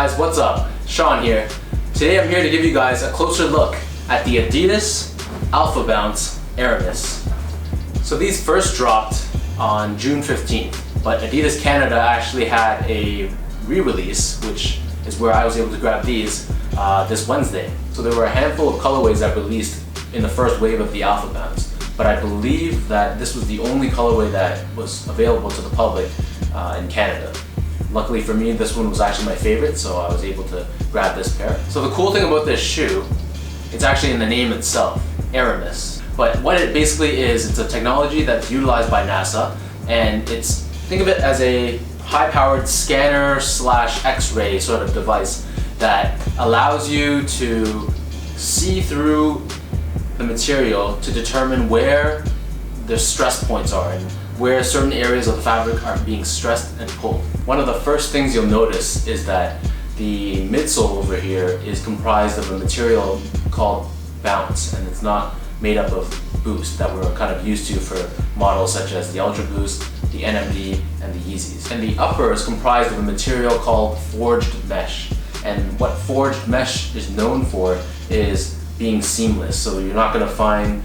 guys, what's up? Sean here. Today I'm here to give you guys a closer look at the Adidas Alphabounce Aramis. So these first dropped on June 15th, but Adidas Canada actually had a re-release, which is where I was able to grab these this Wednesday. So there were a handful of colorways that released in the first wave of the Alphabounce, but I believe that this was the only colorway that was available to the public in Canada. Luckily for me, this one was actually my favorite, so I was able to grab this pair. So the cool thing about this shoe, it's actually in the name itself, Aramis. But what it basically is, it's a technology that's utilized by NASA, and think of it as a high-powered scanner slash X-ray sort of device that allows you to see through the material to determine where the stress points are and where certain areas of the fabric are being stressed and pulled. One of the first things you'll notice is that the midsole over here is comprised of a material called Bounce, and it's not made up of Boost that we're kind of used to for models such as the Ultra Boost, the NMD, and the Yeezys. And the upper is comprised of a material called forged mesh. And what forged mesh is known for is being seamless. So you're not going to find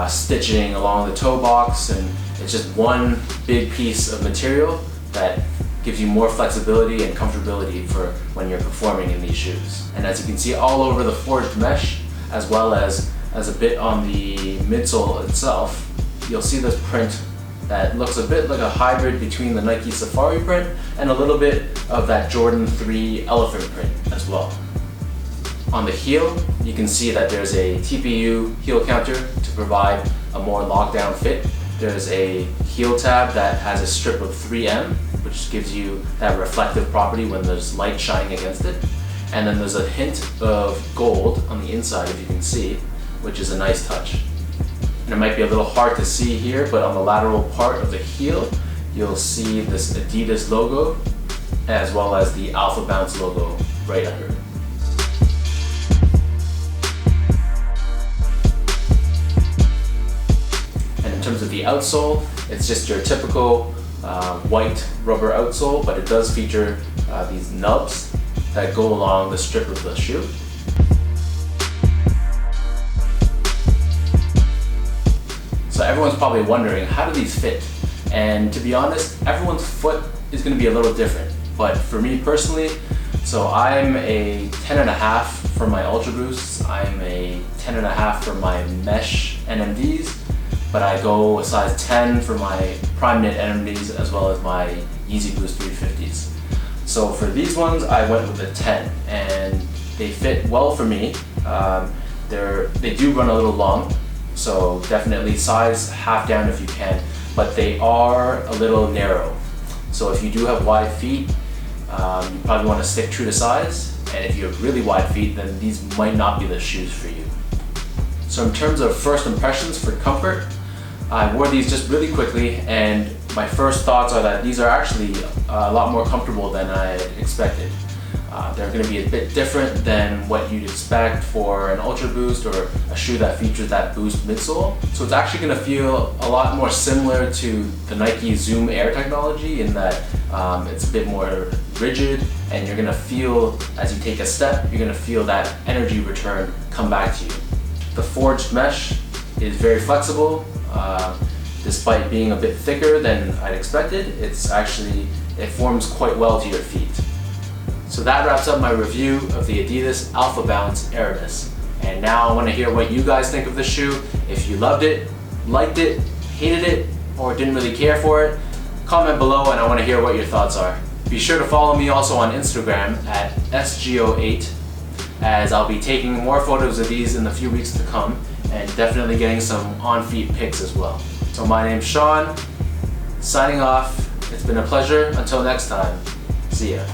stitching along the toe box, and it's just one big piece of material that gives you more flexibility and comfortability for when you're performing in these shoes. And as you can see all over the forged mesh, as well as a bit on the midsole itself, you'll see this print that looks a bit like a hybrid between the Nike Safari print and a little bit of that Jordan 3 elephant print as well. On the heel, you can see that there's a TPU heel counter to provide a more lockdown fit. There's a heel tab that has a strip of 3M, which gives you that reflective property when there's light shining against it. And then there's a hint of gold on the inside, if you can see, which is a nice touch. And it might be a little hard to see here, but on the lateral part of the heel, you'll see this Adidas logo, as well as the Alphabounce logo right under it. And in terms of the outsole, it's just your typical white rubber outsole, but it does feature these nubs that go along the strip of the shoe. So everyone's probably wondering, how do these fit? And to be honest, everyone's foot is going to be a little different. But for me personally, so I'm a 10.5 for my Ultra Boosts, I'm a 10.5 for my mesh NMDs, but I go a size 10 for my Prime Knit NMDs as well as my Yeezy Boost 350s. So for these ones, I went with a 10, and they fit well for me. They do run a little long, so definitely size half down if you can, but they are a little narrow. So if you do have wide feet, you probably want to stick true to size, and if you have really wide feet, then these might not be the shoes for you. So in terms of first impressions for comfort, I wore these just really quickly, and my first thoughts are that these are actually a lot more comfortable than I expected. They're going to be a bit different than what you'd expect for an Ultra Boost or a shoe that features that Boost midsole. So it's actually going to feel a lot more similar to the Nike Zoom Air technology in that it's a bit more rigid, and you're going to feel, as you take a step, you're going to feel that energy return come back to you. The forged mesh is very flexible. Despite being a bit thicker than I'd expected, it forms quite well to your feet. So that wraps up my review of the Adidas Alphabounce Aramis. And now I want to hear what you guys think of the shoe. If you loved it, liked it, hated it, or didn't really care for it, comment below and I want to hear what your thoughts are. Be sure to follow me also on Instagram at SGO8, as I'll be taking more photos of these in the few weeks to come, and definitely getting some on-feet pics as well. So my name's Sean, signing off. It's been a pleasure. Until next time, see ya.